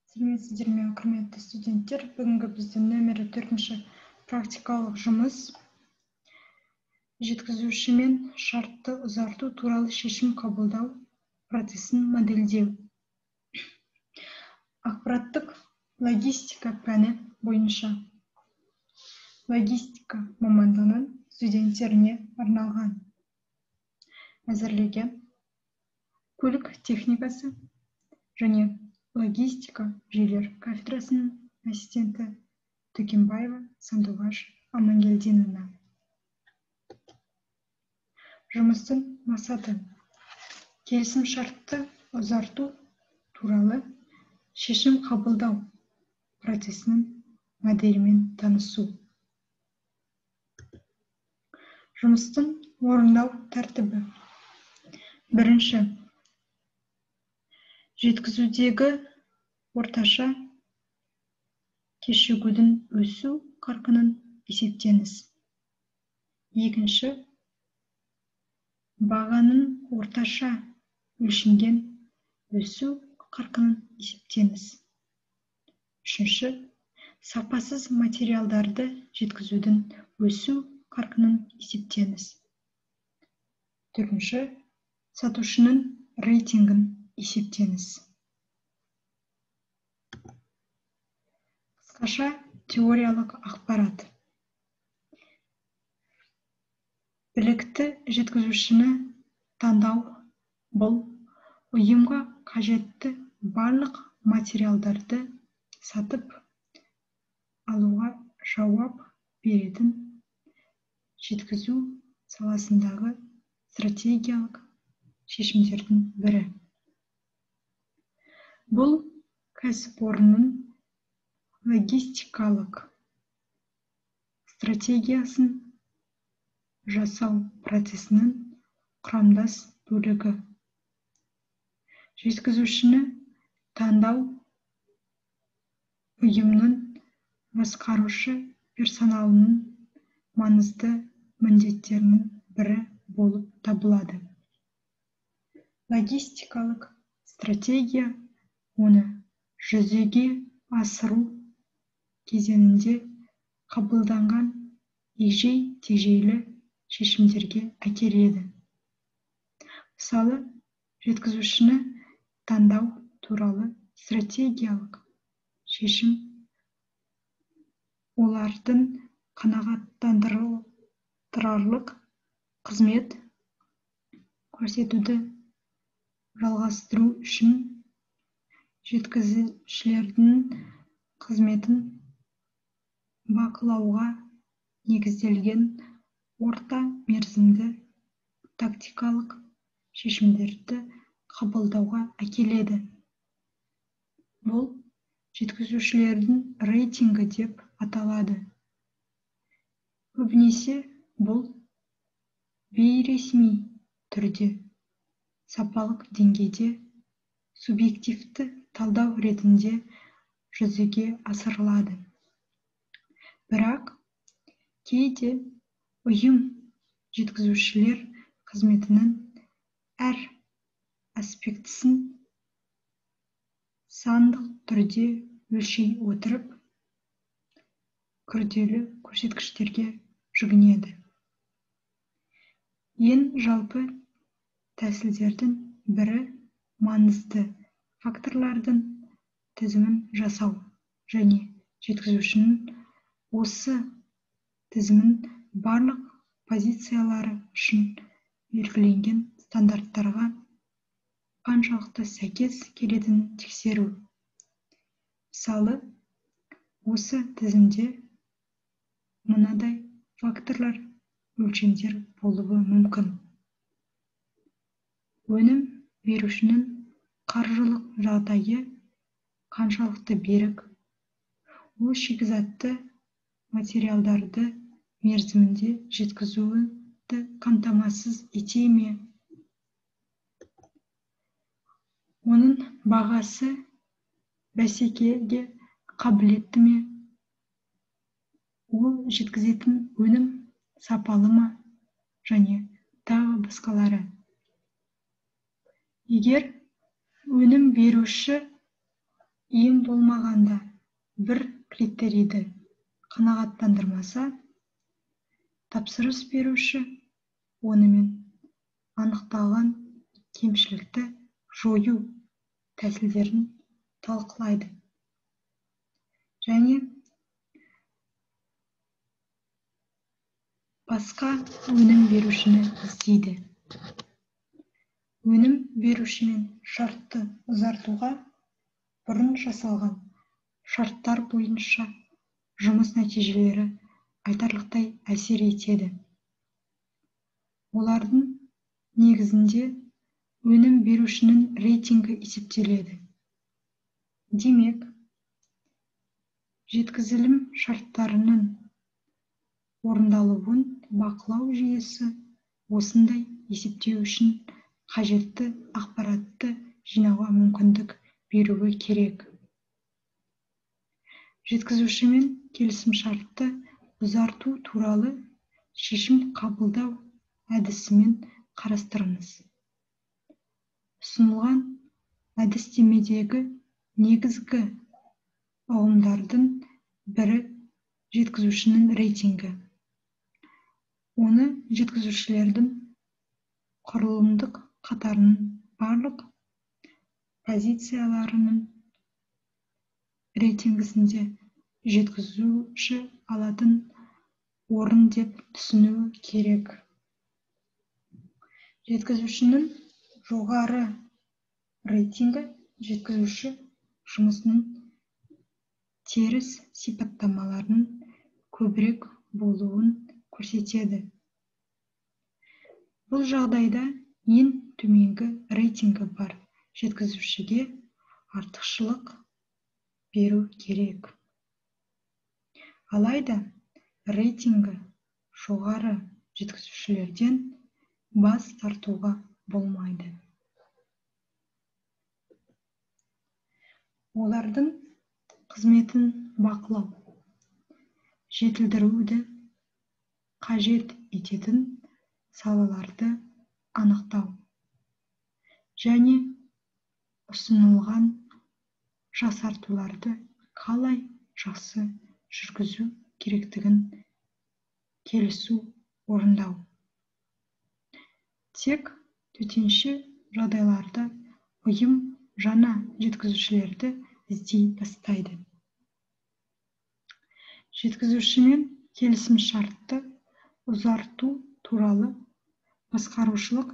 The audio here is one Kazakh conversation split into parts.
Сәлеметсіздер ме, құрметті студенттер. Бүгінгі біздің нөмірі 4-ші практикалық жұмыс жеткізуші мен шартты ұзарту туралы шешім қабылдау процесін модельдеу. Ақпараттық логистика пәні бойынша логистика мамандығының студенттеріне арналған әзірлеген көлік техникасы және логистика жүйелер кафедрасының ассистенті Төкенбаева Сандуғаш Амангелдиновна. Жұмыстың мақсаты келісім шартты ұзарту туралы шешім қабылдау процесінің моделімен танысу. Жұмыстың орындау тәртібі. Бірінші, жеткізудегі орташа кешігудің өсу қарқынын есептеңіз. Екінші, бағаның орташа өлшенген өсу қарқынын есептеңіз. Үшінші, сапасыз материалдарды жеткізудің өсу қарқынын есептеңіз. Төртінші, сатушының рейтингін есептеңіз. Қысқаша теориялық ақпарат. Білікті жеткізушіні таңдау бұл ұйымға қажетті барлық материалдарды сатып алуға жауап беретін жеткізу саласындағы стратегиялық шешімдердің бірі. Бұл кәсіпорынның логистикалық стратегиясын жасау процесінің құрамдас бөлігі. Жеткізушіні таңдау ұйымның басқарушы персоналының маңызды міндеттерінің бірі болып табылады. Логистикалық стратегия оны жүзеге асыру кезеңінде қабылданған егжей-тегжейлі шешімдерге әкеледі. Мысалы, жеткізушіні таңдау туралы стратегиялық шешім олардың қанағаттандырарлық қызмет көрсетуді жалғастыру үшін жеткізушілердің қызметін бақылауға негізделген орта мерзімді тактикалық шешімдерді қабылдауға әкеледі. Бұл жеткізушілердің рейтингі деп аталады. Көбінесе бұл бейресми түрде сапалық деңгейде субъективті талдау ретінде жүзеге асырылады. Бірақ кейде ұйым жеткізушілер қызметінің әр аспектісін сандық түрде өлшей отырып, күрделі көрсеткіштерге жүгінеді. Ең жалпы тәсілдердің бірі маңызды факторлардың тізімін жасау және жеткізушінің осы тізімін барлық позициялары үшін белгіленген стандарттарға қаншалықты сәйкес келетінін тексеру. Мысалы, осы тізімде мынадай факторлар өлшемдер болуы мүмкін. Өнім берушінің қаржылық жағдайы қаншалықты берік, ол шикізатты материалдарды мерзімінде жеткізуді қамтамасыз ете ме? Оның бағасы бәсекеге қабілетті ме? Ол жеткізетін өнім сапалы ма? Және тағы басқалары. Егер өнім беруші ең болмағанда бір критерийді қанағаттандырмаса, тапсырыс беруші онымен анықталған кемшілікті жою тәсілдерін талқылайды және басқа өнім берушіні іздейді. Өнім берушімен шартты ұзартуға бұрын жасалған шарттар бойынша жұмыс нәтижелері айтарлықтай әсер етеді. Олардың негізінде өнім берушінің рейтингі есептеледі. Демек, жеткізілім шарттарының орындалуын бақылау жүйесі осындай есептеу үшін қажетті ақпаратты жинауға мүмкіндік беруі керек. Жеткізушімен келісімшартты ұзарту туралы шешім қабылдау әдісімен қарастырыңыз. Ұсынылған әдістемедегі негізгі ұғымдардың бірі жеткізушінің рейтингі. Оны жеткізушілердің құрылымдық қатарының барлық позицияларының рейтингісінде жеткізуші алатын орын деп түсінуі керек. Жеткізушінің жоғары рейтингі жеткізуші жұмысының теріс сипаттамаларының көбірек болуын көрсетеді. Бұл жағдайда ең төменгі рейтингі бар жеткізушіге артықшылық беру керек. Алайда рейтингі жоғары жеткізушілерден бас тартуға болмайды. Олардың қызметін бақылау, жетілдіруді қажет ететін салаларды анықтау және ұсынылған жасартуларды қалай жақсы жүргізу керектігін келісу орындау. Тек төтенше жағдайларда ұйым жаңа жеткізушілерді іздей бастайды. Жеткізушімен келісімшартты ұзарту туралы басқарушылық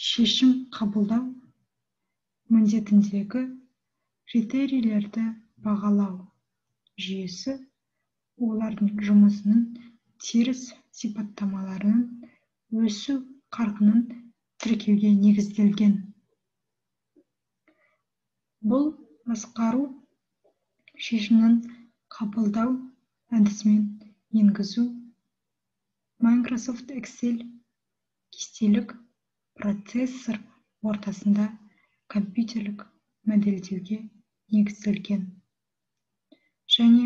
шешім қабылдау міндетіндегі критерийлерді бағалау жүйесі олардың жұмысының теріс сипаттамаларының өсу қарқынын тіркеуге негізделген. Бұл басқару шешімін қабылдау әдісімен енгізу Microsoft Excel кестелік процессор ортасында компьютерлік модельдеуге негізделген және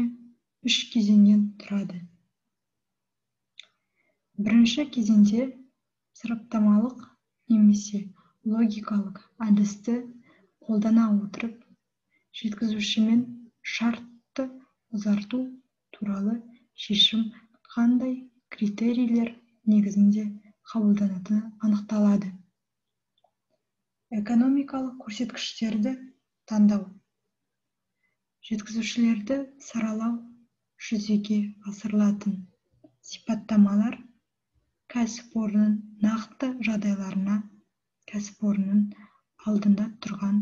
3 кезеңнен тұрады. Бірінші кезеңде сараптамалық немесе логикалық әдісті қолдана отырып, жеткізушімен шартты ұзарту туралы шешім қандай критерийлер негізінде қабылданатыны анықталады. Экономикалық көрсеткіштерді таңдау. Жеткізушілерді саралау жүзеге асырылатын сипаттамалар кәсіпорынның нақты жағдайларына, кәсіпорынның алдында тұрған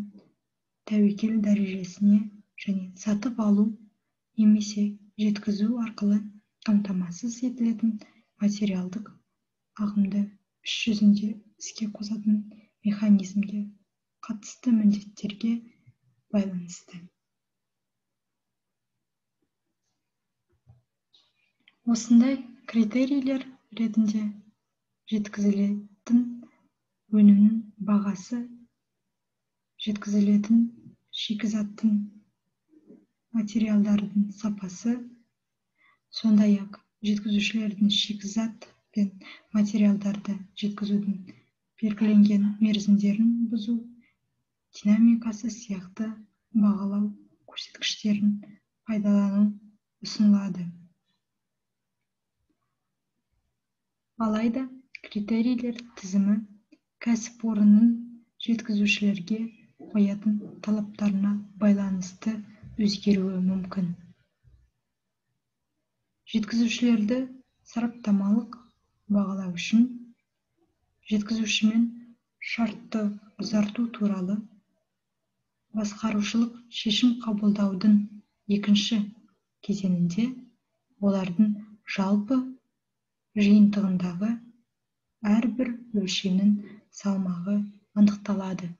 тәуекел дәрежесіне және сатып алу немесе жеткізу арқылы қамтамасыз етілетін материалдық ағымды іс жүзінде іске қосатын механизмге қатысты міндеттерге байланысты. Осындай критерийлер ретінде жеткізілетін өнімнің бағасы, жеткізілетін шикізаттың материалдардың сапасы, сондай-ақ жеткізушілердің шикізат пен материалдарды жеткізудің белгіленген мерзімдерін бұзу динамикасы сияқты бағалау көрсеткіштерін пайдалану ұсынылады. Алайда критерийлер тізімі кәсіпорынның жеткізушілерге қоятын талаптарына байланысты өзгеруі мүмкін. Жеткізушілерді сараптамалық бағалау үшін жеткізушімен шартты ұзарту туралы басқарушылық шешім қабылдаудың екінші кезеңінде олардың жалпы жиынтығындағы әрбір өлшемнің салмағы анықталады.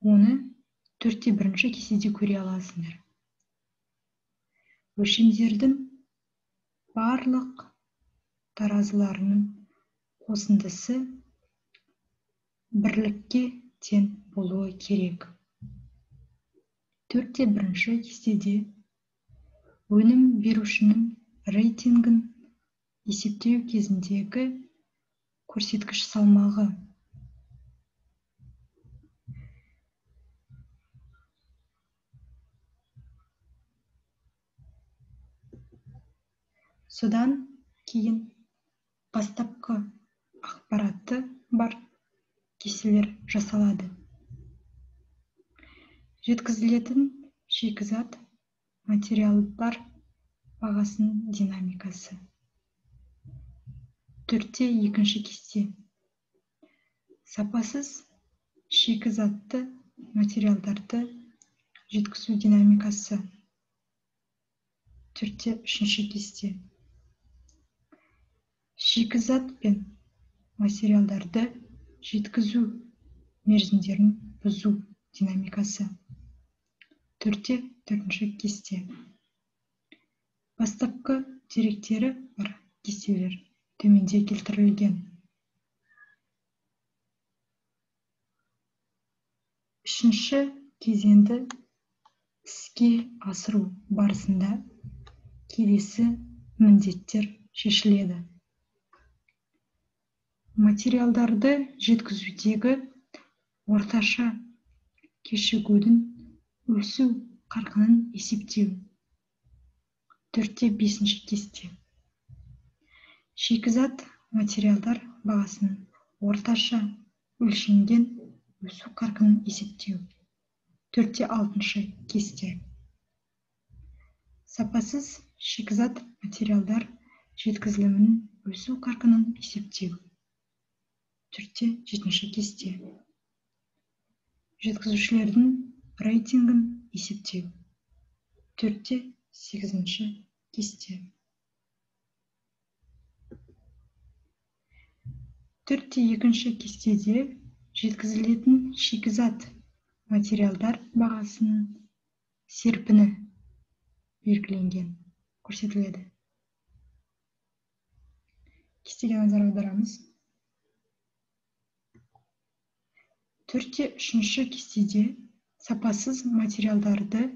Оны 4/1 кестеде көре аласыңдар. Өлшемдердің барлық таразыларының қосындысы бірлікке тең болуы керек. 4/1 кестеде өнім берушінің рейтингін есептеу кезіндегі көрсеткіш салмағы содан кейін бастапқы ақпараты бар кестелер жасалады. Жеткізілетін шикізат материалдар бағасының динамикасы. 4/2 кесте. Сапасыз шикізатты материалдарды жеткізу динамикасы. 4/3 кесте. Шикізат пен материалдарды жеткізу мерзімдерін бұзу динамикасы. 4/4 кесте. Бастапқы деректері бар кестелер төменде келтірілген. 3-ші кезеңді іске асыру барысында келесі міндеттер шешіледі. Материалдарды жеткізудегі орташа кешігудің өсу қарқынын есептеу. 4/5 кесте. Шикізат материалдар бағасының орташа өлшенген өсу қарқынын есептеу. 4/6 кесте. Сапасыз шикізат материалдар жеткізілімінің өсу қарқынын есептеу. 4/7 кесте. Жеткізушілердің рейтингін есептеу. 4/8 кесте. 4/2 кестеде жеткізілетін шикізат материалдар бағасының серпіні белгіленген, көрсетіледі. Кестеге назар аударамыз. 4/3 кестеде сапасыз материалдарды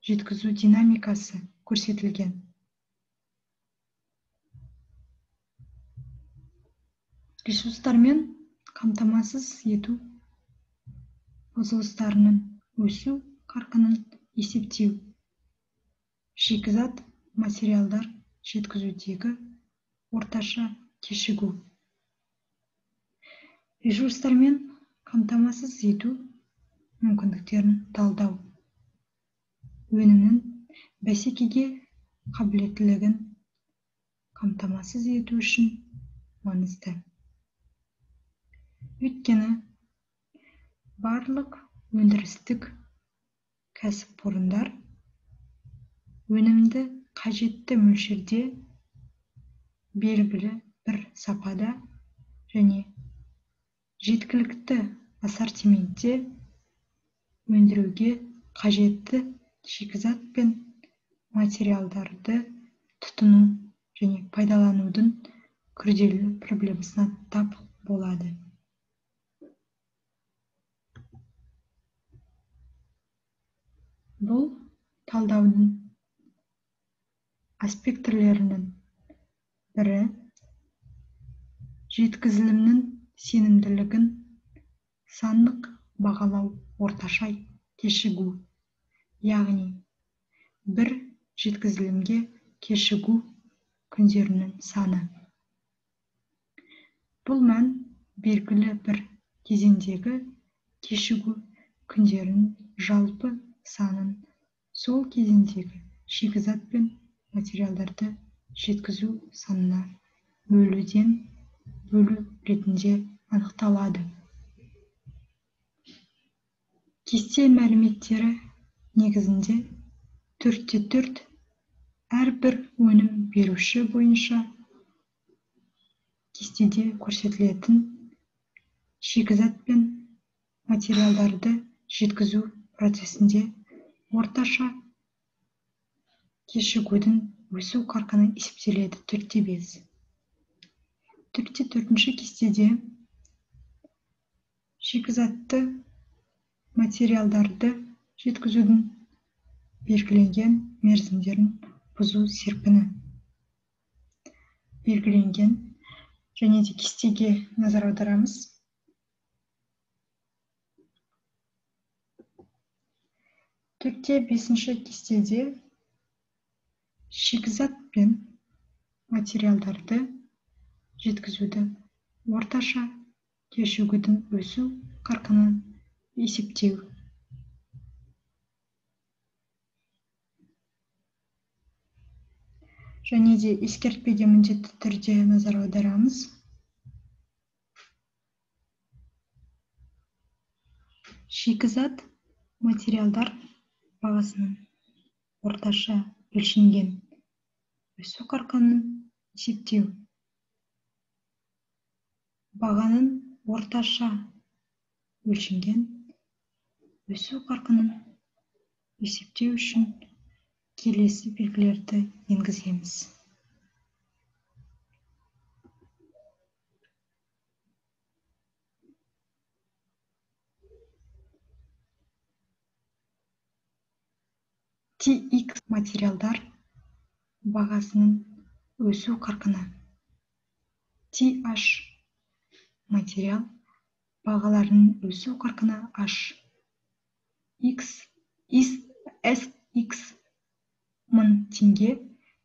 жеткізу динамикасы көрсетілген. Ресурстармен қамтамасыз ету бұзылыстарының өсу қарқынын есептеу. Шикізат материалдар жеткізудегі орташа кешігу. Ресурстармен қамтамасыз ету мүмкіндіктерін талдау. Өнімнің бәсекеге қабілеттілігін қамтамасыз ету үшін маңызды. Өйткені барлық өндірістік кәсіпорындар өнімді қажетті мөлшерде белгілі бір сапада және жеткілікті ассортиментте өндіруге қажетті шикізат пен материалдарды тұтыну және пайдаланудың күрделі проблемасына тап болады. Бұл талдаудың аспектілерінің бірі жеткізілімнің сенімділігін сандық бағалау орташа кешігу яғни бір жеткізілімге кешігу күндерінің саны. Бұл мән белгілі бір кезеңдегі кешігу күндерінің жалпы санын сол кезеңдегі шикізат пен материалдарды жеткізу санына бөлуден бөлу ретінде анықталады. Кесте мәліметтері негізінде 4/4 әрбір өнім беруші бойынша кестеде көрсетілетін шикізат пен материалдарды жеткізу процесінде орташа кешігудің өсу қарқыны есептеледі 4/5. 4/4 кестеде шикізатты материалдарды жеткізудің белгіленген мерзімдерін бұзу серпіні белгіленген, және де кестеге назар аударамыз. 4/5 кестеде шикізат пен материалдарды жеткізуді орташа кешігудің өсу қарқынын есептеу. Және де ескертпеге міндетті түрде назар аударамыз. Шикізат материалдар бағасының орташа өлшенген өсу қарқынын есептеу. Бағаның орташа өлшенген өсу қарқынын есептеу үшін келесі белгілерді енгіземіз. TX материалдар бағасының өсу қарқыны. TH материал бағаларының өсу қарқыны H. SX 1000 теңге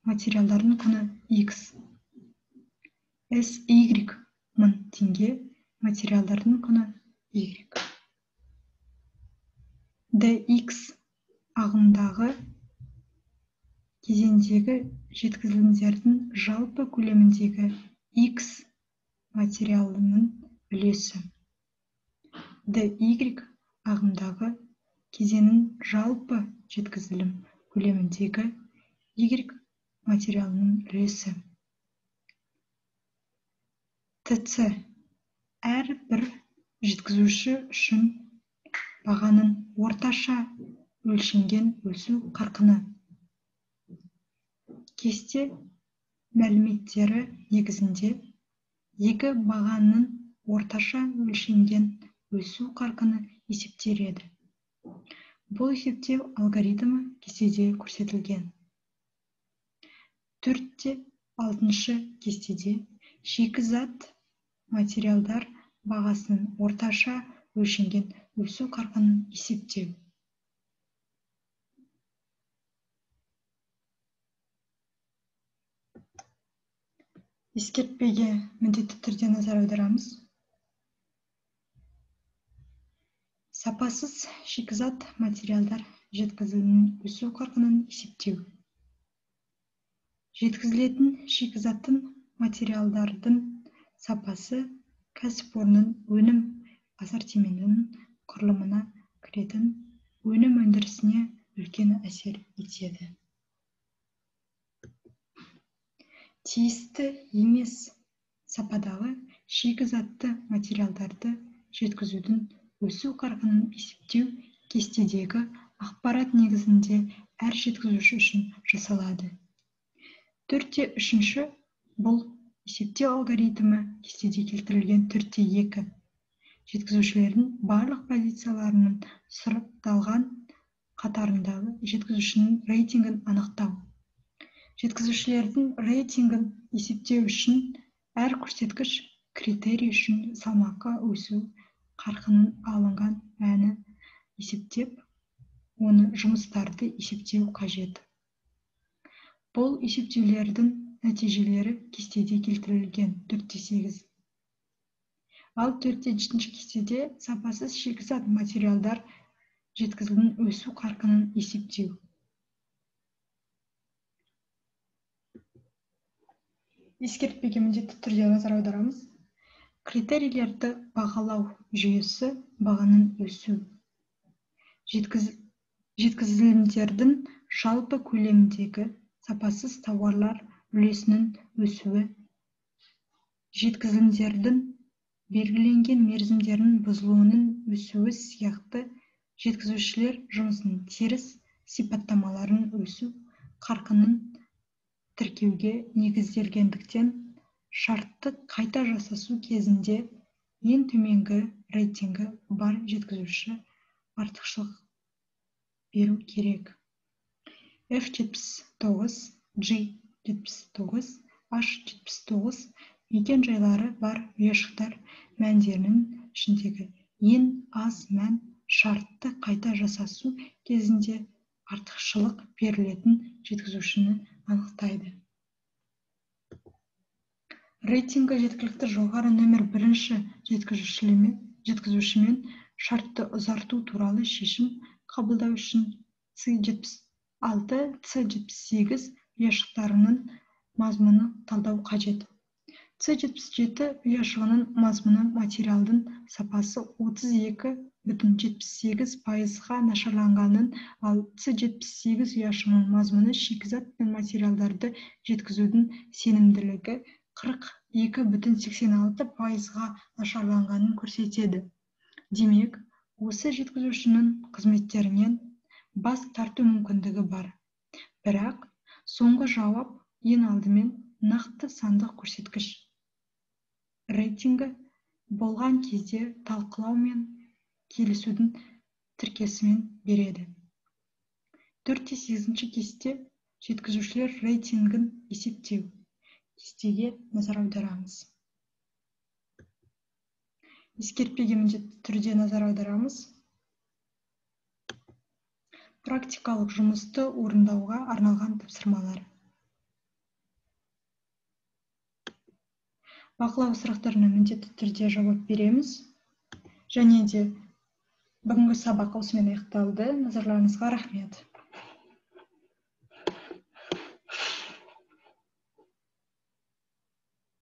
материалдардың құны X. SY 1000 теңге материалдардың құны Y. DX ағымдағы кезеңдегі жеткізілімдердің жалпы көлеміндегі X материалының үлесі. DY ағымдағы кезеңнің жалпы жеткізілім көлеміндегі Y материалының үлесі. TC әрбір жеткізуші үшін бағаның орташа өлшенген өсу қарқыны. Кесте мәліметтері негізінде екі бағаның орташа өлшенген өсу қарқыны есептеледі. Бұл есептеу алгоритмі кестеде көрсетілген. 4/6 кестеде шикізат материалдар бағасының орташа өлшенген өсу қарқынын есептеу. Ескертпеге міндетті түрде назар аударамыз. Сапасыз шикізат материалдар жеткізілімінің өсу қарқынын есептеу. Жеткізілетін шикізаттың материалдардың сапасы кәсіпорынның өнім ассортиментінің құрылымына кіретін өнім өндірісіне үлкен әсер етеді. Тиісті емес сападағы шикізатты материалдарды жеткізудің өсу қарқынын есептеу кестедегі ақпарат негізінде әр жеткізуші үшін жасалады. 4/3 бұл есептеу алгоритмі кестеде келтірілген 4/2 жеткізушілердің барлық позицияларының сұрыпталған қатарындағы жеткізушінің рейтингін анықтау. Жеткізушілердің рейтингін есептеу үшін әр көрсеткіш критерий үшін салмаққа өсу қарқынын алынған мәні есептеп, оны жұмыстарды есептеу қажет. Бұл есептеулердің нәтижелері кестеде келтірілген 4-8. Ал 4-7 кестеде сапасыз шикізат материалдар жеткізілімнің өсу қарқынын есептеу. Ескертпеге міндетті түрде назар аударамыз. Критерийлерді бағалау жүйесі бағаның өсу. Жеткізілімдердің жалпы көлеміндегі сапасыз тауарлар үлесінің өсуі. Жеткізілімдердің белгіленген мерзімдерінің бұзылуының өсуі сияқты жеткізушілер жұмысының теріс сипаттамаларын өсу қарқынын тіркеуге негізделгендіктен шартты қайта жасасу кезінде ең төменгі рейтингі бар жеткізуші артықшылық беру керек. F79, G79, H79 мекен жайлары бар ұяшықтар мәндерінің ішіндегі ең аз мән шартты қайта жасасу кезінде артықшылық берілетін жеткізушіні анықтайды. Рейтингі жеткілікті жоғары нөмір 1 жеткізушімен шартты ұзарту туралы шешім қабылдау үшін C76, C78 ұяшықтарының мазмұны талдау қажет. C77 ұяшығының мазмұны материалдың сапасы 32,78%-ға нашарланғанын, ал C78 ұяшығының мазмұны шикізат пен материалдарды жеткізудің сенімділігі 42,86%-ға нашарланғанын көрсетеді. Демек, осы жеткізушінің қызметтерінен бас тарту мүмкіндігі бар. Бірақ, соңғы жауап ең алдымен нақты сандық көрсеткіш. Рейтингі болған кезде талқылау мен келісудің тіркесімен береді. 4-8 кесте жеткізушілер рейтингін есептеу. Кестеге назар аударамыз. Ескертпеге міндетті түрде назар аударамыз. Практикалық жұмысты орындауға арналған тапсырмалар. Бақылау сұрақтарына міндетті түрде жауап береміз. Және де бүгінгі сабақ осымен аяқталды. Назарларыңызға рахмет.